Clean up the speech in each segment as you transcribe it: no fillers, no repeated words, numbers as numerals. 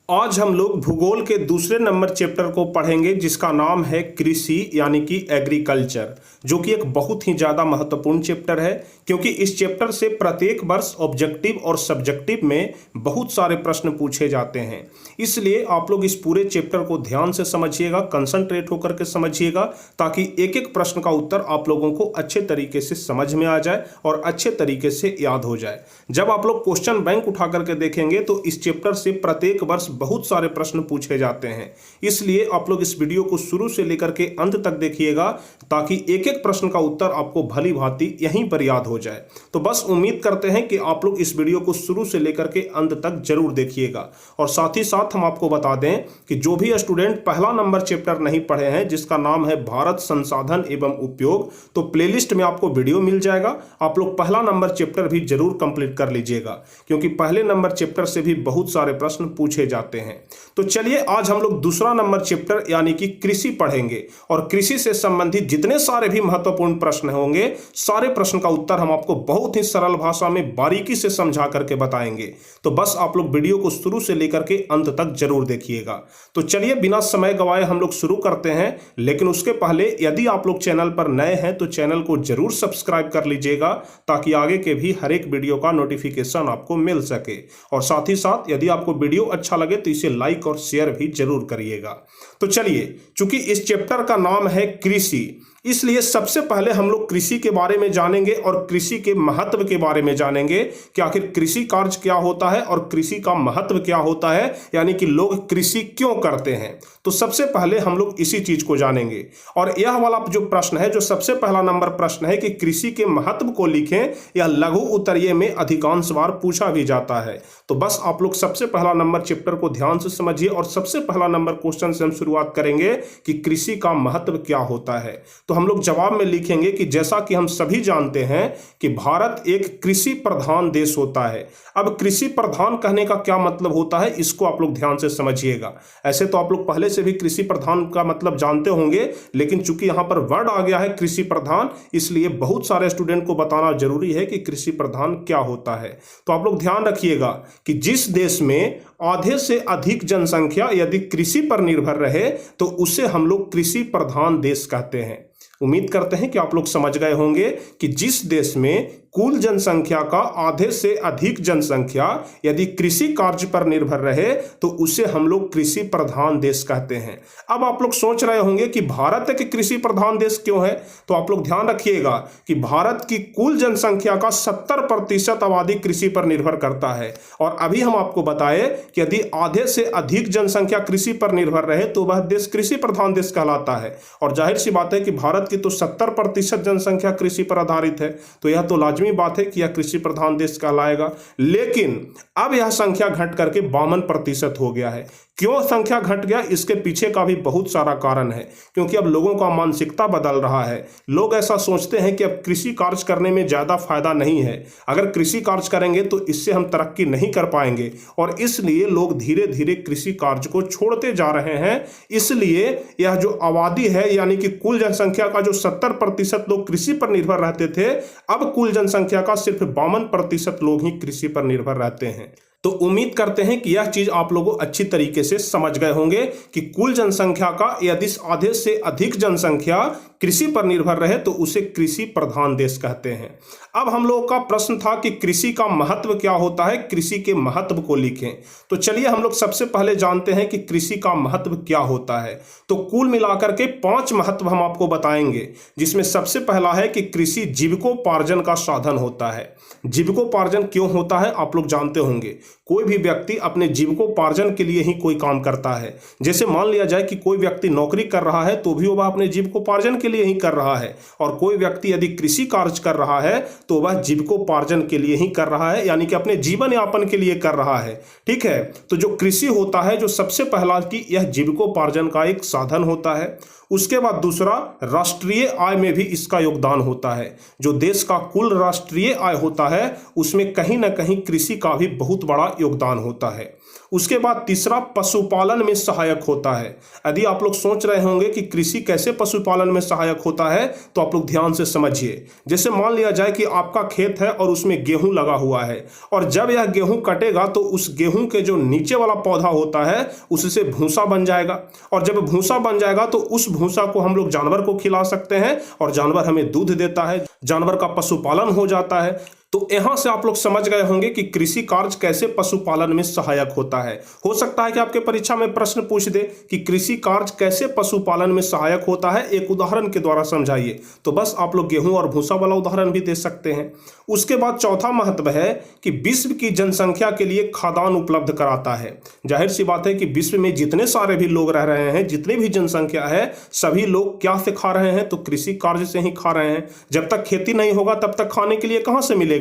आज हम लोग भूगोल के दूसरे नंबर चैप्टर को पढ़ेंगे जिसका नाम है कृषि यानी कि एग्रीकल्चर, जो कि एक बहुत ही ज़्यादा महत्वपूर्ण चैप्टर है क्योंकि इस चैप्टर से प्रत्येक वर्ष ऑब्जेक्टिव और सब्जेक्टिव में बहुत सारे प्रश्न पूछे जाते हैं। इसलिए आप लोग इस पूरे चैप्टर को ध्यान से समझिएगा, कंसंट्रेट होकर के समझिएगा, ताकि एक एक प्रश्न का उत्तर आप लोगों को अच्छे तरीके से समझ में आ जाए और अच्छे तरीके से याद हो जाए। जब आप लोग क्वेश्चन बैंक उठा करके देखेंगे तो इस चैप्टर से प्रत्येक वर्ष बहुत सारे प्रश्न पूछे जाते हैं। इसलिए आप लोग इस वीडियो को शुरू से लेकर के अंत तक देखिएगा ताकि एक एक प्रश्न का उत्तर आपको भली भांति यहीं पर याद हो जाए। तो बस उम्मीद करते हैं कि आप लोग इस वीडियो को शुरू से लेकर के अंत तक जरूर देखिएगा। और साथ ही साथ हम आपको बता दें कि जो भी स्टूडेंट पहला नंबर चैप्टर नहीं पढ़े हैं जिसका नाम है भारत संसाधन एवं उपयोग, तो प्लेलिस्ट में आपको वीडियो मिल जाएगा। आप लोग पहला नंबर चैप्टर भी जरूर कंप्लीट कर लीजिएगा क्योंकि पहले नंबर चैप्टर से भी बहुत सारे प्रश्न पूछे जाते हैं। तो चलिए आज हम लोग दूसरा नंबर चैप्टर यानी कि कृषि पढ़ेंगे और कृषि से संबंधित जितने सारे भी महत्वपूर्ण प्रश्न होंगे सारे प्रश्न का उत्तर हम आपको बहुत ही सरल भाषा में बारीकी से समझा करके बताएंगे। तो बस आप लोग वीडियो को शुरू से लेकर के अंत तक जरूर देखिएगा। तो चलिए बिना समय गवाए हम लोग शुरू करते हैं, लेकिन उसके पहले यदि आप लोग चैनल पर नए हैं तो चैनल को जरूर सब्सक्राइब कर लीजिएगा ताकि आगे के भी हर एक वीडियो का नोटिफिकेशन आपको मिल सके। और साथ ही साथ यदि आपको वीडियो अच्छा लगे तो इसे लाइक और शेयर भी जरूर करिएगा। तो चलिए, चूंकि इस चैप्टर का नाम है कृषि, इसलिए सबसे पहले हम लोग कृषि के बारे में जानेंगे और कृषि के महत्व के बारे में जानेंगे कि आखिर कृषि कार्य क्या होता है और कृषि का महत्व क्या होता है, यानी कि लोग कृषि क्यों करते हैं। तो सबसे पहले हम लोग इसी चीज को जानेंगे। और यह वाला जो प्रश्न है, जो सबसे पहला नंबर प्रश्न है कि कृषि के महत्व को लिखें, यह लघु उत्तरीय में अधिकांश बार पूछा भी जाता है। तो बस आप लोग सबसे पहला नंबर चैप्टर को ध्यान से समझिए और सबसे पहला नंबर क्वेश्चन से हम शुरुआत करेंगे कि कृषि का महत्व क्या होता है। तो हम लोग जवाब में लिखेंगे कि जैसा कि हम सभी जानते हैं कि भारत एक कृषि प्रधान देश होता है। अब कृषि प्रधान कहने का क्या मतलब होता है, इसको आप लोग ध्यान से समझिएगा। ऐसे तो आप लोग पहले से भी कृषि प्रधान का मतलब जानते होंगे, लेकिन चूंकि यहां पर वर्ड आ गया है कृषि प्रधान, इसलिए बहुत सारे स्टूडेंट को बताना जरूरी है कि कृषि प्रधान क्या होता है। तो आप लोग ध्यान रखिएगा कि जिस देश में आधे से अधिक जनसंख्या यदि कृषि पर निर्भर रहे तो उसे हम लोग कृषि प्रधान देश कहते हैं। उम्मीद करते हैं कि आप लोग समझ गए होंगे कि जिस देश में कुल जनसंख्या का आधे से अधिक जनसंख्या यदि कृषि कार्य पर निर्भर रहे तो उसे हम लोग कृषि प्रधान देश कहते हैं। अब आप लोग सोच रहे होंगे कि भारत एक कृषि प्रधान देश क्यों है, तो आप लोग ध्यान रखिएगा कि भारत की कुल जनसंख्या का 70% आबादी कृषि पर निर्भर करता है। और अभी हम आपको बताए कि यदि आधे से अधिक जनसंख्या कृषि पर निर्भर रहे तो वह देश कृषि प्रधान देश कहलाता है। और जाहिर सी बात है कि भारत की तो 70% जनसंख्या कृषि पर आधारित है, तो यह तो लाजमी बात है कि यह कृषि प्रधान देश कहलाएगा। लेकिन अब यह संख्या घट करके 52% हो गया है। क्यों संख्या घट गया, इसके पीछे का भी बहुत सारा कारण है, क्योंकि अब लोगों का मानसिकता बदल रहा है। लोग ऐसा सोचते हैं कि अब कृषि कार्य करने में ज्यादा फायदा नहीं है, अगर कृषि कार्य करेंगे तो इससे हम तरक्की नहीं कर पाएंगे, और इसलिए लोग धीरे धीरे कृषि कार्य को छोड़ते जा रहे हैं। इसलिए यह जो आबादी है यानी कि कुल जनसंख्या का जो 70% लोग कृषि पर निर्भर रहते थे, अब कुल जनसंख्या का सिर्फ 52% लोग ही कृषि पर निर्भर रहते हैं। तो उम्मीद करते हैं कि यह चीज आप लोगों अच्छी तरीके से समझ गए होंगे कि कुल जनसंख्या का यदि आधे से अधिक जनसंख्या कृषि पर निर्भर रहे तो उसे कृषि प्रधान देश कहते हैं। अब हम लोगों का प्रश्न था कि कृषि का महत्व क्या होता है, कृषि के महत्व को लिखें। तो चलिए हम लोग सबसे पहले जानते हैं कि कृषि का महत्व क्या होता है। तो कुल मिलाकर के 5 महत्व हम आपको बताएंगे, जिसमें सबसे पहला है कि कृषि जीविकोपार्जन का साधन होता है। जीविकोपार्जन क्यों होता है आप लोग जानते होंगे। कोई भी व्यक्ति अपने जीविकोपार्जन के लिए ही कोई काम करता है। जैसे मान लिया जाए कि कोई व्यक्ति नौकरी कर रहा है तो भी वह अपने जीविकोपार्जन के लिए ही कर रहा है, और कोई व्यक्ति यदि कृषि कार्य कर रहा है तो वह जीविकोपार्जन के लिए ही कर रहा है, यानी कि अपने जीवन यापन के लिए कर रहा है। ठीक है, तो जो कृषि होता है, जो सबसे पहला कि यह जीविकोपार्जन का एक साधन होता है। उसके बाद दूसरा, राष्ट्रीय आय में भी इसका योगदान होता है। जो देश का कुल राष्ट्रीय आय होता है उसमें कहीं ना कहीं कृषि का भी बहुत बड़ा योगदान होता है। उसके बाद तीसरा पशुपालन में सहायक होता है। यदि आप लोग सोच रहे होंगे कि कृषि कैसे पशुपालन में सहायक होता है, तो आप लोग ध्यान से समझिए। जैसे मान लिया जाए कि आपका खेत है और उसमें गेहूं लगा हुआ है, और जब यह गेहूं कटेगा तो उस गेहूं के जो नीचे वाला पौधा होता है उससे भूसा बन जाएगा, और जब भूसा बन जाएगा तो उस भूसा को हम लोग जानवर को खिला सकते हैं और जानवर हमें दूध देता है, जानवर का पशुपालन हो जाता है। तो यहां से आप लोग समझ गए होंगे कि कृषि कार्य कैसे पशुपालन में सहायक होता है। हो सकता है कि आपके परीक्षा में प्रश्न पूछ दे कि कृषि कार्य कैसे पशुपालन में सहायक होता है, एक उदाहरण के द्वारा समझाइए। तो बस आप लोग गेहूं और भूसा वाला उदाहरण भी दे सकते हैं। उसके बाद चौथा महत्व है कि विश्व की जनसंख्या के लिए खाद्यान्न उपलब्ध कराता है। जाहिर सी बात है कि विश्व में जितने सारे भी लोग रह रहे हैं, जितनी भी जनसंख्या है, सभी लोग क्या से खा रहे हैं, तो कृषि कार्य से ही खा रहे हैं। जब तक खेती नहीं होगा तब तक खाने के लिए कहां से मिलेगा?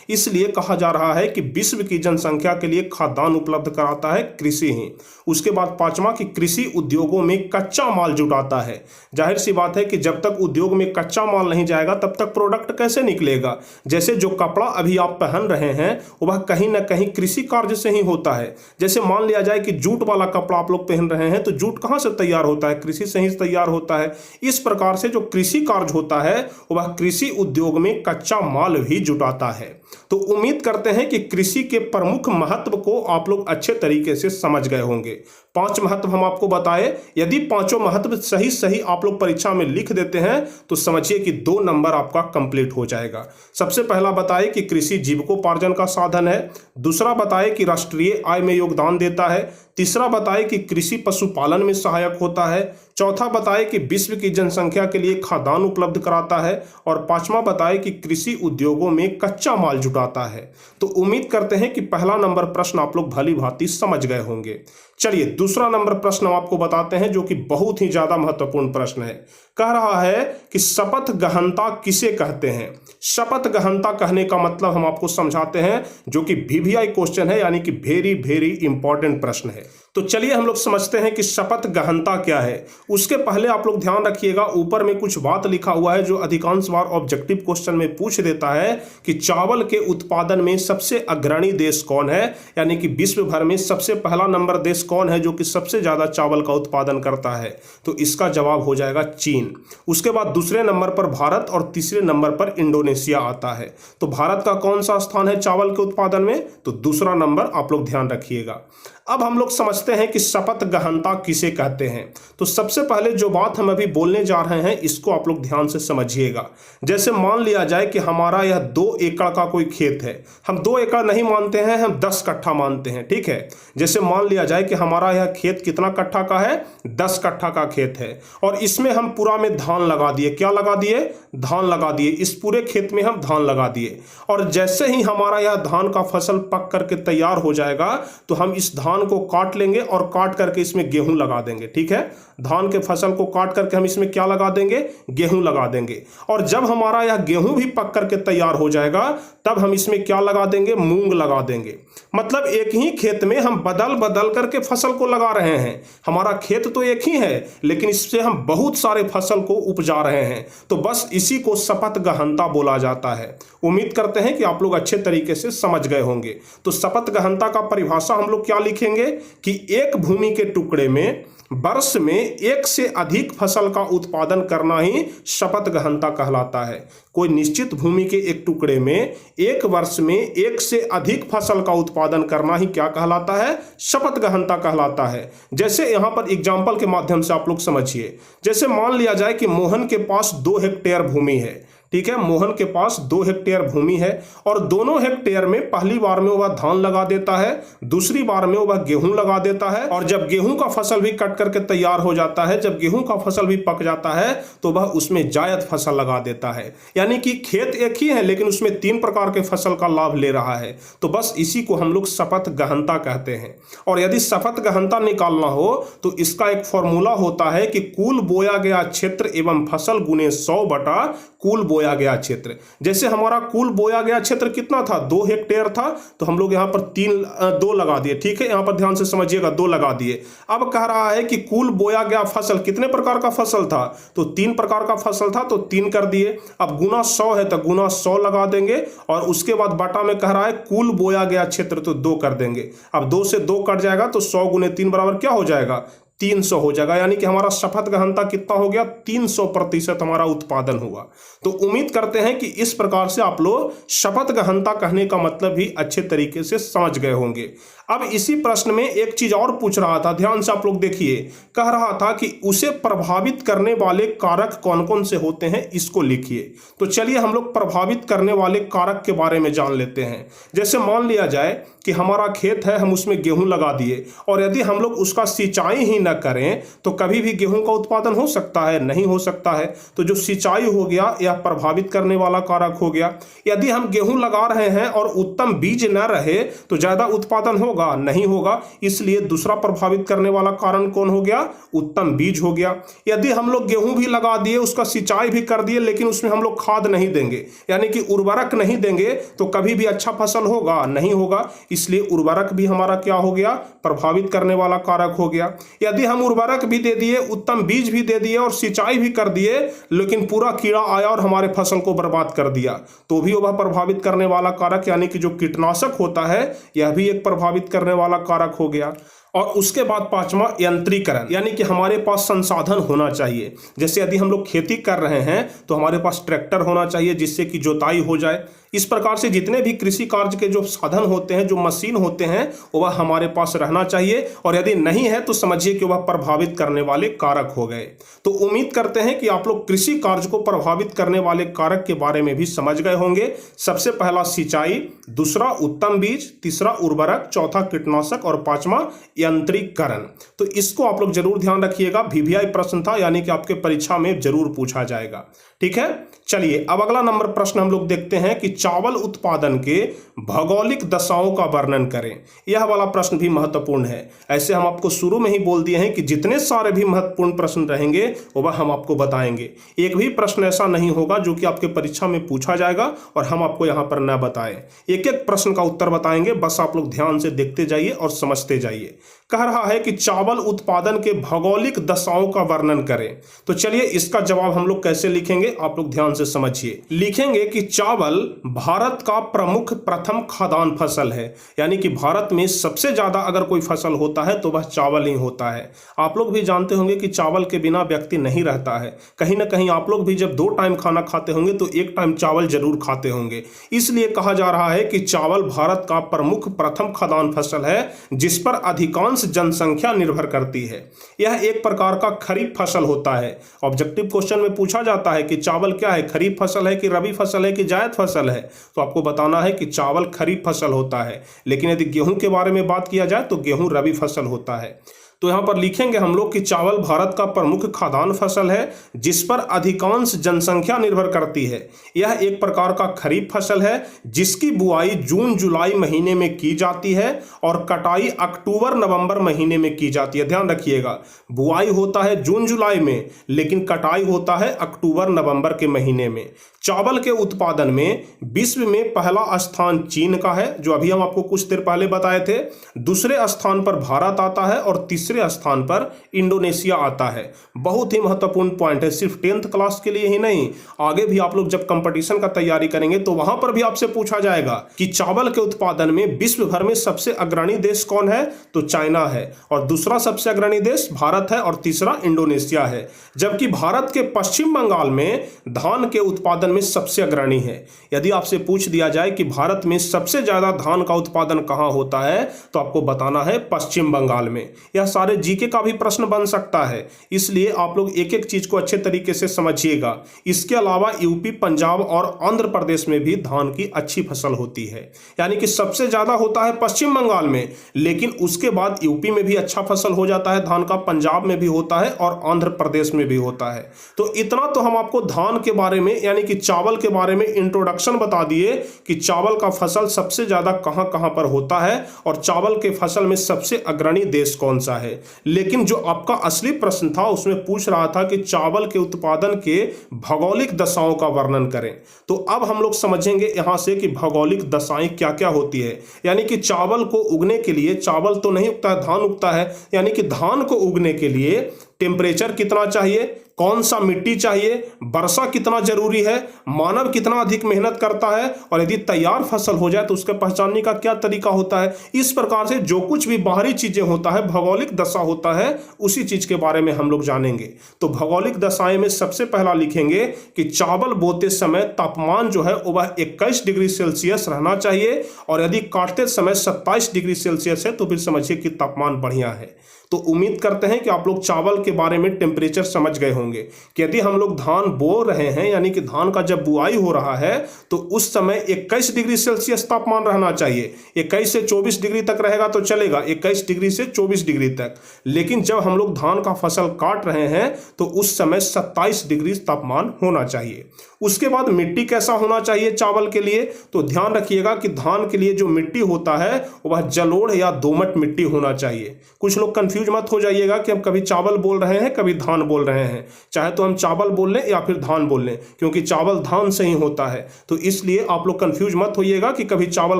इसलिए कहा जा रहा है कि विश्व की जनसंख्या के लिए खाद्यान्न उपलब्ध कराता है कृषि ही। उसके बाद पांचवा कि कृषि उद्योगों में कच्चा माल जुटाता है। जाहिर सी बात है कि जब तक उद्योग में कच्चा माल नहीं जाएगा तब तक प्रोडक्ट कैसे निकलेगा। जैसे जो कपड़ा अभी आप पहन रहे हैं वह कहीं ना कहीं कृषि कार्य से ही होता है। जैसे मान लिया जाए कि जूट वाला कपड़ा आप लोग पहन रहे हैं, तो जूट कहां से तैयार होता है? कृषि से ही तैयार होता है। इस प्रकार से जो कृषि कार्य होता है वह कृषि उद्योग में कच्चा माल भी जुटाता है। तो उम्मीद करते हैं कि कृषि के प्रमुख महत्व को आप लोग अच्छे तरीके से समझ गए होंगे। 5 महत्व हम आपको बताए। यदि पांचों महत्व सही सही आप लोग परीक्षा में लिख देते हैं तो समझिए कि 2 नंबर आपका कंप्लीट हो जाएगा। सबसे पहला बताए कि कृषि जीविकोपार्जन का साधन है। दूसरा बताए कि राष्ट्रीय आय में योगदान देता है। तीसरा बताए कि कृषि पशुपालन में सहायक होता है। चौथा बताए कि विश्व की जनसंख्या के लिए खाद्यान्न उपलब्ध कराता है। और पांचवा बताए कि कृषि उद्योगों में कच्चा माल जुटाता है। तो उम्मीद करते हैं कि पहला नंबर प्रश्न आप लोग भली भांति समझ गए होंगे। चलिए दूसरा नंबर प्रश्न हम आपको बताते हैं, जो कि बहुत ही ज्यादा महत्वपूर्ण प्रश्न है। कह रहा है कि शपथ गहनता किसे कहते हैं? शपथ गहनता कहने का मतलब हम आपको समझाते हैं, जो कि VVI क्वेश्चन है, यानी कि वेरी वेरी इंपॉर्टेंट प्रश्न है। तो चलिए हम लोग समझते हैं कि शपथ गहनता क्या है। उसके पहले आप लोग ध्यान रखिएगा, ऊपर में कुछ बात लिखा हुआ है जो अधिकांश बार ऑब्जेक्टिव क्वेश्चन में पूछ देता है कि चावल के उत्पादन में सबसे अग्रणी देश कौन है, यानी कि विश्व भर में सबसे पहला नंबर देश कौन है जो कि सबसे ज्यादा चावल का उत्पादन करता है। तो इसका जवाब हो जाएगा चीन। उसके बाद दूसरे नंबर पर भारत और तीसरे नंबर पर इंडोनेशिया आता है। तो भारत का कौन सा स्थान है चावल के उत्पादन में? तो दूसरा नंबर आप लोग ध्यान रखिएगा। अब हम लोग समझते हैं कि शपथ गहनता किसे कहते हैं। तो सबसे पहले जो बात हम अभी बोलने जा रहे हैं इसको आप लोग ध्यान से समझिएगा। जैसे मान लिया जाए कि हमारा यह 2 एकड़ का कोई खेत है। हम 2 एकड़ नहीं मानते हैं, हम 10 कट्ठा मानते हैं, ठीक है। जैसे मान लिया जाए कि हमारा यह खेत कितना कट्ठा का है? 10 कट्ठा का खेत है, और इसमें हम पूरा में धान लगा दिए। क्या लगा दिए? धान लगा दिए। इस पूरे खेत में हम धान लगा दिए, और जैसे ही हमारा यह धान का फसल पक करके तैयार हो जाएगा तो हम इस धान को काट लेंगे और काट करके इसमें गेहूं लगा देंगे, ठीक है। धान के फसल को काट करके हम इसमें क्या लगा देंगे? गेहूं लगा देंगे। और जब हमारा यह गेहूं भी पक करके तैयार हो जाएगा तब हम इसमें क्या लगा देंगे? मूंग लगा देंगे। मतलब एक ही खेत में हम बदल बदल करके फसल को लगा रहे हैं। हमारा खेत तो एक ही है लेकिन इससे हम बहुत सारे फसल को उपजा रहे हैं। तो बस इसी को शपथ गहनता बोला जाता है। उम्मीद करते हैं कि आप लोग अच्छे तरीके से समझ गए होंगे। तो शपथ गहनता का परिभाषा हम लोग क्या लिखेंगे कि एक भूमि के टुकड़े में वर्ष में एक से अधिक फसल का उत्पादन करना ही शपथ गहनता कहलाता है। कोई निश्चित भूमि के एक टुकड़े में एक वर्ष में एक से अधिक फसल का उत्पादन करना ही क्या कहलाता है? शपथ गहनता कहलाता है। जैसे यहां पर एग्जाम्पल के माध्यम से आप लोग समझिए। जैसे मान लिया जाए कि मोहन के पास 2 हेक्टेयर भूमि है, ठीक है। मोहन के पास 2 हेक्टेयर भूमि है और दोनों हेक्टेयर में पहली बार में वह धान लगा देता है, दूसरी बार में वह गेहूं लगा देता है, और जब गेहूं का फसल भी कट करके तैयार हो जाता है, जब गेहूं का फसल भी पक जाता है तो वह उसमें जायद फसल लगा देता है। यानी कि खेत एक ही है लेकिन उसमें 3 प्रकार के फसल का लाभ ले रहा है। तो बस इसी को हम लोग शपथ गहनता कहते हैं। और यदि शपथ गहनता निकालना हो तो इसका एक फॉर्मूला होता है कि कुल बोया गया क्षेत्र एवं फसल गुने 100 बटा कुल बोया गया क्षेत्र। जैसे हमारा कुल बोया गया क्षेत्र कितना था, 2 हेक्टेयर था, तो हम लोग यहाँ पर 2 लगा दिए। ठीक है, यहाँ पर ध्यान से समझिएगा, 2 लगा दिए। अब कह रहा है कि कुल बोया गया फसल कितने प्रकार का फसल था, तो 3 प्रकार का फसल था, तो 3 कर दिए। अब गुना 100 है तो गुना 100 लगा देंगे, और उसके बाद बाटा में कह रहा है कुल बोया गया क्षेत्र, तो 2 कर देंगे। अब 2 से 2 कट जाएगा, तो 100 गुने 3 बराबर क्या हो जाएगा, 300 हो जाएगा। यानी कि हमारा शपथ गहनता कितना हो गया, 300% हमारा उत्पादन हुआ। तो उम्मीद करते हैं कि इस प्रकार से आप लोग शपथ गहनता कहने का मतलब भी अच्छे तरीके से समझ गए होंगे। अब इसी प्रश्न में एक चीज और पूछ रहा था, ध्यान से आप लोग देखिए। कह रहा था कि उसे प्रभावित करने वाले कारक कौन कौन से होते हैं, इसको लिखिए। तो चलिए हम लोग प्रभावित करने वाले कारक के बारे में जान लेते हैं। जैसे मान लिया जाए कि हमारा खेत है, हम उसमें गेहूं लगा दिए, और यदि हम लोग उसका सिंचाई ही न करें तो कभी भी गेहूं का उत्पादन हो सकता है, नहीं हो सकता है। तो जो सिंचाई हो गया यह प्रभावित करने वाला कारक हो गया। यदि हम गेहूं लगा रहे हैं और उत्तम बीज न रहे तो ज्यादा उत्पादन होगा, नहीं होगा। इसलिए दूसरा प्रभावित करने वाला कारण कौन हो गया, उत्तम बीज हो गया। यदि हम लोग गेहूं भी लगा दिए, उसका सिंचाई भी कर दिए, लेकिन उसमें हम लोग खाद नहीं देंगे, यानी कि उर्वरक नहीं देंगे, तो कभी भी अच्छा फसल होगा, नहीं होगा। इसलिए उर्वरक भी हमारा क्या हो गया, प्रभावित करने वाला कारक हो गया। यदि हम उर्वरक भी दे दिए, उत्तम बीज भी दे दिए और सिंचाई भी कर दिए, लेकिन पूरा कीड़ा आया और हमारे फसल को बर्बाद कर दिया, तो भी वह प्रभावित करने वाला कारक, यानी कि जो कीटनाशक होता है, यह भी एक प्रभावित करने वाला कारक हो गया। और उसके बाद 5वां यंत्रीकरण, यानी कि हमारे पास संसाधन होना चाहिए। जैसे यदि हम लोग खेती कर रहे हैं तो हमारे पास ट्रैक्टर होना चाहिए जिससे कि जोताई हो जाए। इस प्रकार से जितने भी कृषि कार्य के जो साधन होते हैं, जो मशीन होते हैं, वह हमारे पास रहना चाहिए। और यदि नहीं है तो समझिए कि वह प्रभावित करने वाले कारक हो गए। तो उम्मीद करते हैं कि आप लोग कृषि कार्य को प्रभावित करने वाले कारक के बारे में भी समझ गए होंगे। सबसे पहला सिंचाई, दूसरा उत्तम बीज, तीसरा उर्वरक, चौथा कीटनाशक और 5वां यंत्रीकरण। तो इसको आप लोग जरूर ध्यान रखिएगा, वीवीआई प्रश्न था, यानी कि आपके परीक्षा में जरूर पूछा जाएगा। ठीक है, चलिए अब अगला नंबर प्रश्न हम लोग देखते हैं कि चावल उत्पादन के भौगोलिक दशाओं का वर्णन करें। यह वाला प्रश्न भी महत्वपूर्ण है। ऐसे हम आपको शुरू में ही बोल दिए हैं कि जितने सारे भी महत्वपूर्ण प्रश्न रहेंगे वह हम आपको बताएंगे। एक भी प्रश्न ऐसा नहीं होगा जो कि आपके परीक्षा में पूछा जाएगा और हम आपको यहाँ पर न बताएं। एक एक प्रश्न का उत्तर बताएंगे, बस आप लोग ध्यान से देखते जाइए और समझते जाइए। कह रहा है कि चावल उत्पादन के भौगोलिक दशाओं का वर्णन करें। तो चलिए इसका जवाब हम लोग कैसे लिखेंगे, आप लोग ध्यान से समझिए। लिखेंगे कि चावल भारत का प्रमुख प्रथम खाद्यान्न फसल है, यानी कि भारत में सबसे ज्यादा अगर कोई फसल होता है तो वह चावल ही होता है। आप लोग भी जानते होंगे कि चावल के बिना व्यक्ति नहीं रहता है। कहीं ना कहीं आप लोग भी जब 2 टाइम खाना खाते होंगे तो 1 टाइम चावल जरूर खाते होंगे। इसलिए कहा जा रहा है कि चावल भारत का प्रमुख प्रथम खाद्यान्न फसल है जिस पर अधिकांश जनसंख्या निर्भर करती है। यह एक प्रकार का खरीफ फसल होता है। ऑब्जेक्टिव क्वेश्चन में पूछा जाता है कि चावल क्या है, खरीफ फसल है कि रबी फसल है कि जायद फसल है, तो आपको बताना है कि चावल खरीफ फसल होता है। लेकिन यदि गेहूं के बारे में बात किया जाए तो गेहूं रबी फसल होता है। तो यहां पर लिखेंगे हम लोग कि चावल भारत का प्रमुख खाद्यान्न फसल है जिस पर अधिकांश जनसंख्या निर्भर करती है। यह एक प्रकार का खरीफ फसल है जिसकी बुआई जून जुलाई महीने में की जाती है और कटाई अक्टूबर नवंबर महीने में की जाती है। ध्यान रखिएगा, बुआई होता है जून जुलाई में, लेकिन कटाई होता है अक्टूबर नवंबर के महीने में। चावल के उत्पादन में विश्व में पहला स्थान चीन का है, जो अभी हम आपको कुछ देर पहले बताए थे। दूसरे स्थान पर भारत आता है और तीसरे स्थान पर इंडोनेशिया आता है। बहुत ही महत्वपूर्ण पॉइंट है, सिर्फ 10th क्लास के लिए ही नहीं, आगे भी आप लोग जब कंपटीशन का तैयारी करेंगे तो वहां पर भी आपसे पूछा जाएगा कि चावल के उत्पादन में विश्व भर में सबसे अग्रणी देश कौन है, तो चाइना है, और दूसरा सबसे अग्रणी देश भारत है और तीसरा इंडोनेशिया है। जबकि भारत के पश्चिम बंगाल में धान के उत्पादन में सबसे अग्रणी है। यदि आपसे पूछ दिया जाए कि भारत में सबसे ज्यादा धान का उत्पादन कहां होता है तो आपको बताना है पश्चिम बंगाल में। यह सारे जीके का भी प्रश्न बन सकता है, इसलिए आप लोग एक एक चीज को अच्छे तरीके से समझिएगा। इसके अलावा यूपी, पंजाब और आंध्र प्रदेश में भी धान की अच्छी फसल होती है, यानी कि सबसे ज्यादा होता है पश्चिम बंगाल में, लेकिन उसके बाद यूपी में भी अच्छा फसल हो जाता है धान का, पंजाब में भी होता है और आंध्र प्रदेश में भी होता है। तो इतना तो हम आपको धान के बारे में यानी कि चावल के बारे में इंट्रोडक्शन बता दिए कि चावल का फसल सबसे ज्यादा कहां कहां पर होता है और चावल के फसल में सबसे अग्रणी देश कौन सा है। है, लेकिन जो आपका असली प्रश्न था उसमें पूछ रहा था कि चावल के उत्पादन के भौगोलिक दशाओं का वर्णन करें। तो अब हम लोग समझेंगे यहां से कि भौगोलिक दशाएं क्या क्या होती है। यानी कि चावल को उगने के लिए, चावल तो नहीं उगता है, धान उगता है, यानी कि धान को उगने के लिए टेम्परेचर कितना चाहिए, कौन सा मिट्टी चाहिए, वर्षा कितना जरूरी है, मानव कितना अधिक मेहनत करता है, और यदि तैयार फसल हो जाए तो उसके पहचानने का क्या तरीका होता है। इस प्रकार से जो कुछ भी बाहरी चीजें होता है, भौगोलिक दशा होता है, उसी चीज के बारे में हम लोग जानेंगे। तो भौगोलिक दशाएं में सबसे पहला लिखेंगे कि चावल बोते समय तापमान जो है वह 21 डिग्री सेल्सियस रहना चाहिए, और यदि काटते समय 27 डिग्री सेल्सियस है तो फिर समझिए कि तापमान बढ़िया है। तो उम्मीद करते हैं कि आप लोग चावल के बारे में टेम्परेचर समझ गए होंगे कि यदि हम लोग धान बो रहे हैं, यानी कि धान का जब बुआई हो रहा है, तो उस समय 21 डिग्री सेल्सियस तापमान रहना चाहिए। 21 से 24 डिग्री तक रहेगा तो चलेगा, 21 डिग्री से 24 डिग्री तक। लेकिन जब हम लोग धान का फसल काट रहे हैं तो उस समय 27 डिग्री तापमान होना चाहिए। उसके बाद मिट्टी कैसा होना चाहिए चावल के लिए, तो ध्यान रखिएगा कि धान के लिए जो मिट्टी होता है वह जलोढ़ या दोमट मिट्टी होना चाहिए। कुछ लोग कंफ्यूज मत हो जाइएगा कि हम कभी चावल बोल रहे हैं कभी धान बोल रहे हैं, चाहे तो हम चावल बोल लें या फिर धान बोल लें, क्योंकि चावल धान से ही होता है। तो इसलिए आप लोग कंफ्यूज मत होइएगा कि कभी चावल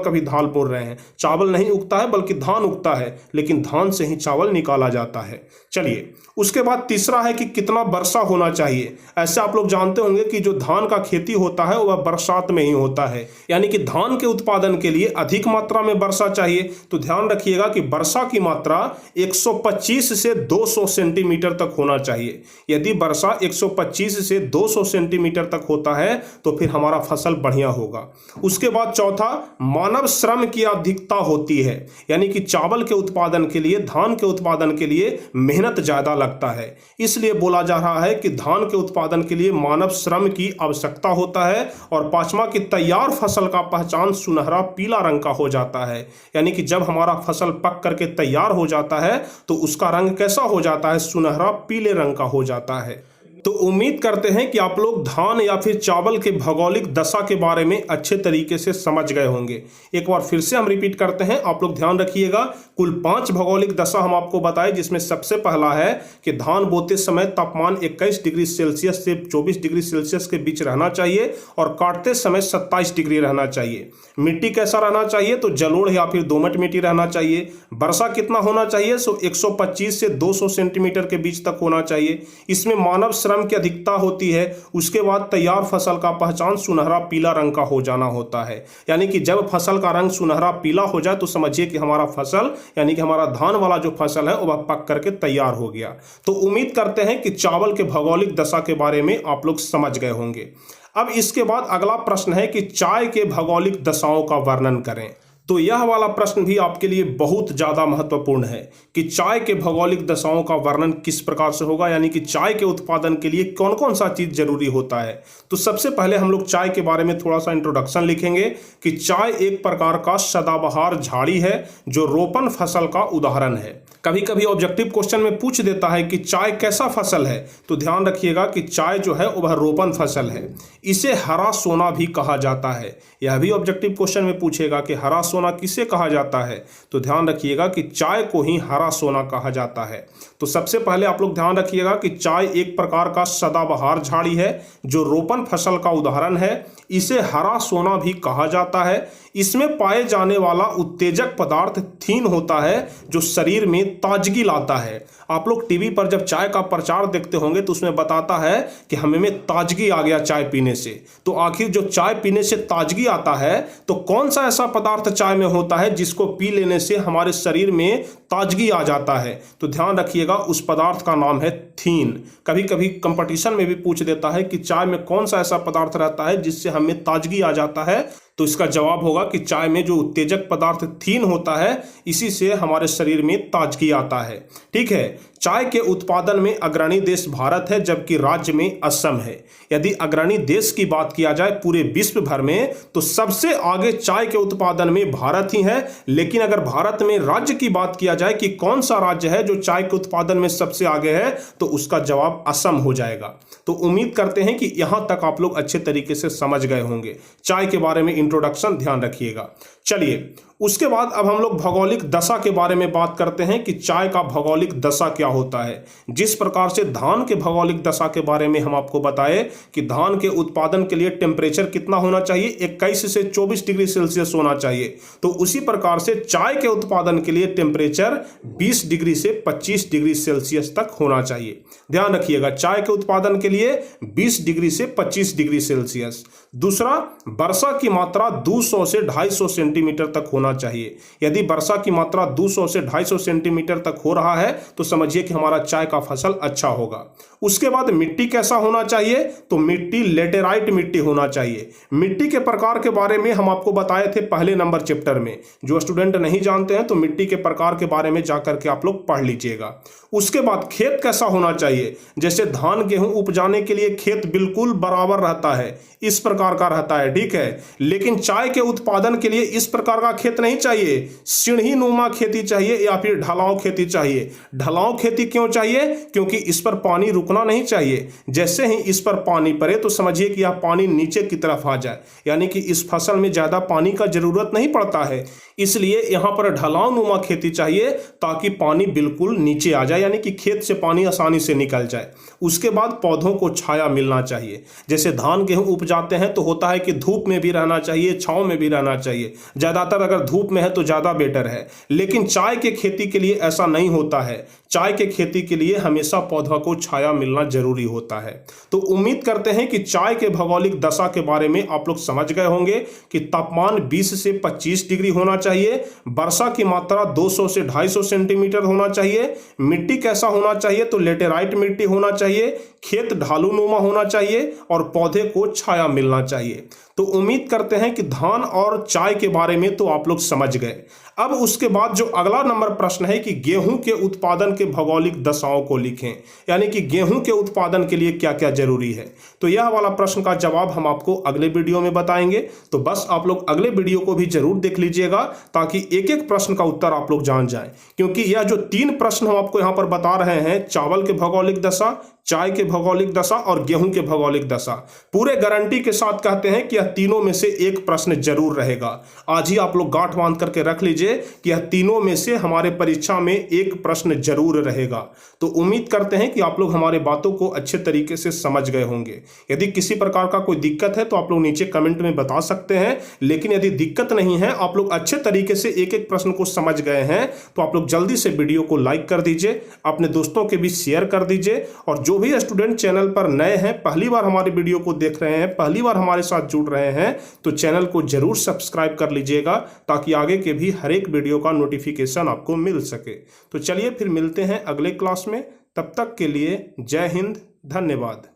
कभी धान बोल रहे हैं। चावल नहीं उगता है बल्कि धान उगता है, लेकिन धान से ही चावल निकाला जाता है। चलिए, उसके बाद तीसरा है कि कितना वर्षा होना चाहिए। ऐसे आप लोग जानते होंगे कि जो धान का खेती होता है वह बरसात में ही होता है, यानी कि धान के उत्पादन के लिए अधिक मात्रा में वर्षा चाहिए। तो ध्यान रखिएगा कि वर्षा की मात्रा 125 से 200 सेंटीमीटर तक होना चाहिए। यदि वर्षा 125 से 200 सेंटीमीटर तक होता है तो फिर हमारा फसल बढ़िया होगा। उसके बाद चौथा, मानव श्रम की अधिकता होती है, यानी कि चावल के उत्पादन के लिए, धान के उत्पादन के लिए मेहनत ज्यादा लगता है, इसलिए बोला जा रहा है कि धान के उत्पादन के लिए मानव श्रम की आवश्यकता होता है। और पांचवा, कि तैयार फसल का पहचान सुनहरा पीला रंग का हो जाता है, यानी कि जब हमारा फसल पक करके तैयार हो जाता है तो उसका रंग कैसा हो जाता है, सुनहरा पीले रंग का हो जाता है। तो उम्मीद करते हैं कि आप लोग धान या फिर चावल के भौगोलिक दशा के बारे में अच्छे तरीके से समझ गए होंगे। एक बार फिर से हम रिपीट करते हैं, आप लोग ध्यान रखिएगा। कुल 5 भौगोलिक दशा हम आपको बताए, जिसमें सबसे पहला है कि धान बोते समय तापमान 21 डिग्री सेल्सियस से 24 डिग्री सेल्सियस के बीच रहना चाहिए और काटते समय 27 डिग्री रहना चाहिए। मिट्टी कैसा रहना चाहिए, तो जलोढ़ या फिर दोमट मिट्टी रहना चाहिए। वर्षा कितना होना चाहिए, सो 125 से 200 सेंटीमीटर के बीच तक होना चाहिए। इसमें मानव श्रम की अधिकता होती है। उसके बाद तैयार फसल का पहचान सुनहरा पीला रंग का हो जाना होता है, यानी कि जब फसल का रंग सुनहरा पीला हो जाए तो समझिए कि हमारा फसल, यानी कि हमारा धान वाला जो फसल है वह पक करके तैयार हो गया। तो उम्मीद करते हैं कि चावल के भौगोलिक दशा के बारे में आप लोग समझ गए होंगे। अब इसके बाद अगला प्रश्न है कि चाय के भौगोलिक दशाओं का वर्णन करें। तो यह वाला प्रश्न भी आपके लिए बहुत ज़्यादा महत्वपूर्ण है कि चाय के भौगोलिक दशाओं का वर्णन किस प्रकार से होगा, यानी कि चाय के उत्पादन के लिए कौन कौन सा चीज़ जरूरी होता है। तो सबसे पहले हम लोग चाय के बारे में थोड़ा सा इंट्रोडक्शन लिखेंगे कि चाय एक प्रकार का सदाबहार झाड़ी है जो रोपण फसल का उदाहरण है। कभी कभी ऑब्जेक्टिव क्वेश्चन में पूछ देता है कि चाय कैसा फसल है, तो ध्यान रखिएगा कि चाय जो है वह रोपण फसल है। इसे हरा सोना भी कहा जाता है। यह भी ऑब्जेक्टिव क्वेश्चन में पूछेगा कि हरा सोना किसे कहा जाता है, तो ध्यान रखिएगा कि चाय को ही हरा सोना कहा जाता है। तो सबसे पहले आप लोग ध्यान रखिएगा कि चाय एक प्रकार का सदाबहार झाड़ी है जो रोपण फसल का उदाहरण है। इसे हरा सोना भी कहा जाता है। इसमें पाए जाने वाला उत्तेजक पदार्थ थीन होता है जो शरीर में ताजगी लाता है। आप लोग टीवी पर जब चाय का प्रचार देखते होंगे तो उसमें बताता है कि हमें ताजगी आ गया चाय पीने से। तो आखिर जो चाय पीने से ताजगी आता है, तो कौन सा ऐसा पदार्थ चाय में होता है जिसको पी लेने से हमारे शरीर में ताजगी आ जाता है, तो ध्यान रखिएगा उस पदार्थ का नाम है थीन। कभी कभी कंपटीशन में भी पूछ देता है कि चाय में कौन सा ऐसा पदार्थ रहता है जिससे हमें ताजगी आ जाता है, तो इसका जवाब होगा कि चाय में जो उत्तेजक पदार्थ थीन होता है इसी से हमारे शरीर में ताजगी आता है। ठीक है, चाय के उत्पादन में अग्रणी देश भारत है जबकि राज्य में असम है। यदि अग्रणी देश की बात किया जाए पूरे विश्व भर में तो सबसे आगे चाय के उत्पादन में भारत ही है। लेकिन अगर भारत में राज्य की बात किया जाए कि कौन सा राज्य है जो चाय के उत्पादन में सबसे आगे है, तो उसका जवाब असम हो जाएगा। तो उम्मीद करते हैं कि यहां तक आप लोग अच्छे तरीके से समझ गए होंगे। चाय के बारे में इंट्रोडक्शन ध्यान रखिएगा। चलिए, उसके बाद अब हम लोग भौगोलिक दशा के बारे में बात करते हैं कि चाय का भौगोलिक दशा क्या होता है। जिस प्रकार से धान के भौगोलिक दशा के बारे में हम आपको बताए कि धान के उत्पादन के लिए टेम्परेचर कितना होना चाहिए, 21 से 24 डिग्री सेल्सियस होना चाहिए, तो उसी प्रकार से चाय के उत्पादन के लिए टेम्परेचर 20 डिग्री से 25 डिग्री सेल्सियस तक होना चाहिए। ध्यान रखिएगा, चाय के उत्पादन के लिए 20 डिग्री से 25 डिग्री सेल्सियस। दूसरा, वर्षा की मात्रा 200 से 250 सेंटीमीटर तक होना चाहिए। यदि वर्षा की मात्रा 200 से 250 सेंटीमीटर तक हो रहा है तो समझिए कि हमारा चाय का फसल अच्छा होगा। उसके बाद मिट्टी कैसा होना चाहिए, तो मिट्टी लेटेराइट मिट्टी होना चाहिए। मिट्टी के प्रकार के बारे में हम आपको बताए थे पहले नंबर चैप्टर में। जो स्टूडेंट नहीं जानते हैं तो मिट्टी के प्रकार के बारे में जाकर के आप लोग पढ़ लीजिएगा। उसके बाद खेत कैसा होना चाहिए, जैसे धान गेहूं उपजाने के लिए खेत बिल्कुल बराबर रहता है, इस प्रकार का रहता है, ठीक है। लेकिन चाय के उत्पादन के लिए इस प्रकार का खेत नहीं चाहिए, सीढ़ी नुमा खेती चाहिए या फिर ढलाव खेती चाहिए। ढलाव खेती क्यों चाहिए, क्योंकि इस पर पानी रुकना नहीं चाहिए। जैसे ही इस पर पानी पड़े तो समझिए कि यह पानी नीचे की तरफ आ जाए, यानी कि इस फसल में ज्यादा पानी का जरूरत नहीं पड़ता है, इसलिए यहां पर ढलाव नुमा खेती चाहिए ताकि पानी बिल्कुल नीचे आ जाए, यानी कि खेत से पानी आसानी से निकल जाए। उसके बाद पौधों को छाया मिलना चाहिए। जैसे धान गेहूं उपजाते हैं तो होता है कि धूप में भी रहना चाहिए, छांव में भी रहना चाहिए। ज्यादातर अगर धूप में है तो ज्यादा बेटर है, लेकिन चाय के खेती के लिए ऐसा नहीं होता है। चाय के खेती के लिए हमेशा पौधा को छाया मिलना जरूरी होता है। तो उम्मीद करते हैं कि चाय के भौगोलिक दशा के बारे में आप लोग समझ गए होंगे कि तापमान 20 से 25 डिग्री होना चाहिए, वर्षा की मात्रा 200 से 250 सेंटीमीटर होना चाहिए, मिट्टी कैसा होना चाहिए, तो लेटेराइट मिट्टी होना चाहिए, खेत ढालू नुमा होना चाहिए और पौधे को छाया मिलना चाहिए। तो उम्मीद करते हैं कि धान और चाय के बारे में तो आप लोग समझ गए। अब उसके बाद जो अगला नंबर प्रश्न है कि गेहूं के उत्पादन के भौगोलिक दशाओं को लिखें, यानी कि गेहूं के उत्पादन के लिए क्या क्या जरूरी है। तो यह वाला प्रश्न का जवाब हम आपको अगले वीडियो में बताएंगे। तो बस आप लोग अगले वीडियो को भी जरूर देख लीजिएगा ताकि एक एक प्रश्न का उत्तर आप लोग जान जाएं, क्योंकि यह जो 3 प्रश्न हम आपको यहाँ पर बता रहे हैं, चावल के भौगोलिक दशा, चाय के भौगोलिक दशा और गेहूं के भौगोलिक दशा, पूरे गारंटी के साथ कहते हैं कि यह तीनों में से एक प्रश्न जरूर रहेगा। आज ही आप लोग गांठ बांध करके रख लीजिए कि यह तीनों में से हमारे परीक्षा में एक प्रश्न जरूर रहेगा। तो उम्मीद करते हैं कि आप लोग हमारे बातों को अच्छे तरीके से समझ गए होंगे। यदि किसी प्रकार का कोई दिक्कत है तो आप लोग नीचे कमेंट में बता सकते हैं, लेकिन यदि दिक्कत नहीं है, आप लोग अच्छे तरीके से एक एक प्रश्न को समझ गए हैं, तो आप लोग जल्दी से वीडियो को लाइक कर दीजिए, अपने दोस्तों के बीच शेयर कर दीजिए। और जो भी स्टूडेंट चैनल पर नए हैं, पहली बार हमारी वीडियो को देख रहे हैं, पहली बार हमारे साथ जुड़ रहे हैं, तो चैनल को जरूर सब्सक्राइब कर लीजिएगा ताकि आगे के भी हर एक वीडियो का नोटिफिकेशन आपको मिल सके। तो चलिए फिर मिलते हैं अगले क्लास में, तब तक के लिए जय हिंद, धन्यवाद।